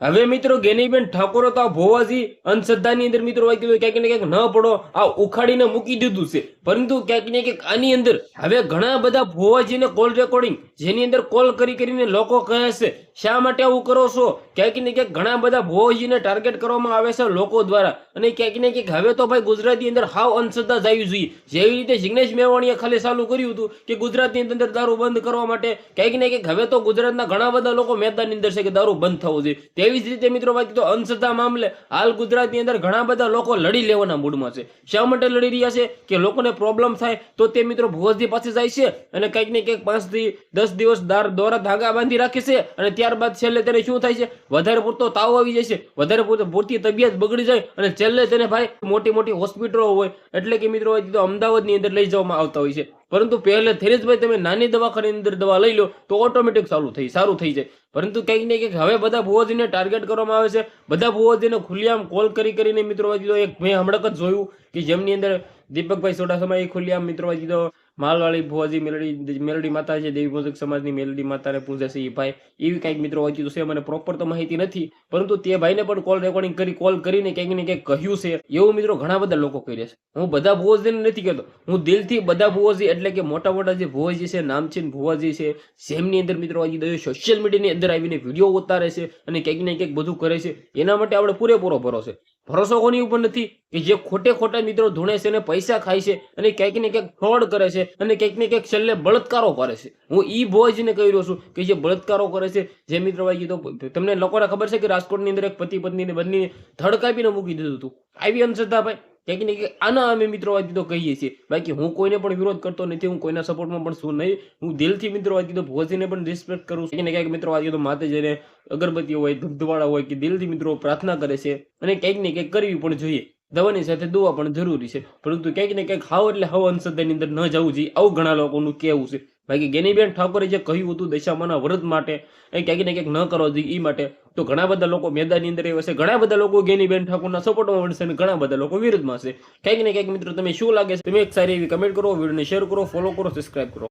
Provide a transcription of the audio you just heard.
હવે મિત્રો ગેનીબેન ઠાકોરે તો આ ભોવાજી અંધશ્રદ્ધાની અંદર મિત્રો વાત કીધું ક્યાંક ને ક્યાંક ન પડો આ ઉખાડીને મૂકી દીધું છે, પરંતુ ક્યાંક ને ક્યાંક આની અંદર હવે ઘણા બધા ભોવાજીને કોલ રેકોર્ડિંગ જેની અંદર કોલ કરીને લોકો કહે છે શા માટે આવું કરો છો, ક્યાંક ને ક્યાંક ઘણા બધા ભોવાજીને ટાર્ગેટ કરવામાં આવે છે લોકો દ્વારા, અને ક્યાંક ને ક્યાંક હવે તો ભાઈ ગુજરાતની અંદર હાવ અંધશ્રદ્ધા જવી જોઈએ. જેવી રીતે જિગ્નેશ મેવાણીએ ખાલી ચાલુ કર્યું હતું કે ગુજરાતની અંદર દારૂ બંધ કરવા માટે, ક્યાંક ને ક્યાંક હવે તો ગુજરાતના ઘણા બધા લોકો મેદાનની અંદર છે કે દારૂ બંધ થવું જોઈએ. તેવી જ રીતે મિત્રો વાત તો અંધશ્રદ્ધા મામલે હાલ ગુજરાતની અંદર ઘણા બધા લોકો લડી લેવાના મૂડમાં છે. શા માટે લડી રહ્યા છે કે લોકોને પ્રોબ્લેમ થાય તો તે મિત્રો ભુવસજી પાસે જાય છે અને કંઈક ને કંઈક 5 થી 10 દિવસ દોરા ધાગા બાંધી રાખે છે, અને ત્યારબાદ છેલ્લે તેને શું થાય છે, વધારે પૂરતો તાવ આવી જાય છે, વધારે પૂરતી તબિયત બગડી જાય અને છેલ્લે તેને ભાઈ મોટી મોટી હોસ્પિટલો હોય એટલે કે મિત્રો તો અમદાવાદની અંદર લઈ જવામાં આવતા હોય છે. પરંતુ પહેલેથી જ ભાઈ તમે નાની દવાખાની અંદર દવા લઈ લો તો ઓટોમેટિક સારું થઈ જાય. પરંતુ કંઈક ને કંઈક હવે બધા ભુવોજીને ટાર્ગેટ કરવામાં આવે છે. બધા ભુવોજીને ખુલ્લેઆમ કોલ કરીને મિત્રો એક મેં હમણાં જ જોયું કે જેમની અંદર દીપકભાઈ સોડાસમા એ ખુલ્લેઆમ મિત્રો માલવાળી ભુવાજી મેલડી માતા છે, દેવી પૂજક સમાજની મેલડી માતાને પૂજે છે એ ભાઈ, એવી કંઈક મિત્રો વાંચ્યું છે. મને પ્રોપર તો માહિતી નથી, પરંતુ તે ભાઈને પણ કોલ રેકોર્ડિંગ કોલ કરીને કંઈક ને કંઈક કહ્યું છે એવું મિત્રો ઘણા બધા લોકો કહી રહ્યા છે. હું બધા ભુવોજીને નથી કહેતો, હું દિલથી બધા ભુવોજી એટલે કે મોટા મોટા જે ભુવોજી છે, નામચીન ભુવાજી છે, જેમની અંદર મિત્રો વાંચી સોશિયલ મીડિયાની અંદર આવીને વિડીયો ઉતારે છે અને કંઈક ને કંઈક બધું કરે છે, એના માટે આપણે પૂરેપૂરો ભરોસો કોની ઉપર નથી કે જે ખોટા મિત્રો ધૂણે છે અને પૈસા ખાય છે અને ક્યાંક ને ક્યાંક ફ્રોડ કરે છે અને ક્યાંક ને ક્યાંક છેલ્લે બળાત્કારો કરે છે. હું ઈ ભોજને કહી રહ્યો છું કે જે બળાત્કારો કરે છે, જે મિત્રો ભાઈ તો તમને લોકોને ખબર છે કે રાજકોટની અંદર એક પતિ પત્નીને બંને ધડ કાપીને મૂકી દીધું હતું. આવી અંધશ્રદ્ધા ભાઈ ક્યાંક ને ક્યાંક આના અમે મિત્રો વાંચી તો કહીએ છીએ. બાકી હું કોઈને પણ વિરોધ કરતો નથી, હું કોઈના સપોર્ટમાં પણ શું નહીં, હું દિલથી મિત્રો વાંચી તો ભોજને પણ રિસ્પેક્ટ કરું છું. ક્યાંક મિત્રો વાંચી તો માતે જઈને અગરબત્તીઓ હોય, ધૂપધવાળા હોય કે દિલથી મિત્રો પ્રાર્થના કરે છે અને કંઈક ને કંઈક કરવી પણ જોઈએ. દવાની સાથે દુઆ પણ જરૂરી છે, પરંતુ ક્યાંક ને ક્યાંક હાવ એટલે હાવ અંધશ્રદ્ધાની અંદર ન જવું જોઈએ, આવું ઘણા લોકોનું કહેવું છે. બાકી ગેનીબેન ઠાકોરે જે કહ્યું હતું દશામાના વ્રત માટે એ ક્યાંક ને ક્યાંક ન કરવા જોઈએ એ માટે તો ઘણા બધા લોકો મેદાનની અંદર એવા છે, ઘણા બધા લોકો ગેનીબેન ઠાકોરના સપોર્ટમાં મળશે અને ઘણા બધા લોકો વિરુદ્ધમાં છે. ક્યાંક ને ક્યાંક મિત્રો તમે શું લાગે છે તમે એક સારી એવી કમેન્ટ કરો, વિડીયોને શેર કરો, ફોલો કરો, સબસ્ક્રાઇબ કરો.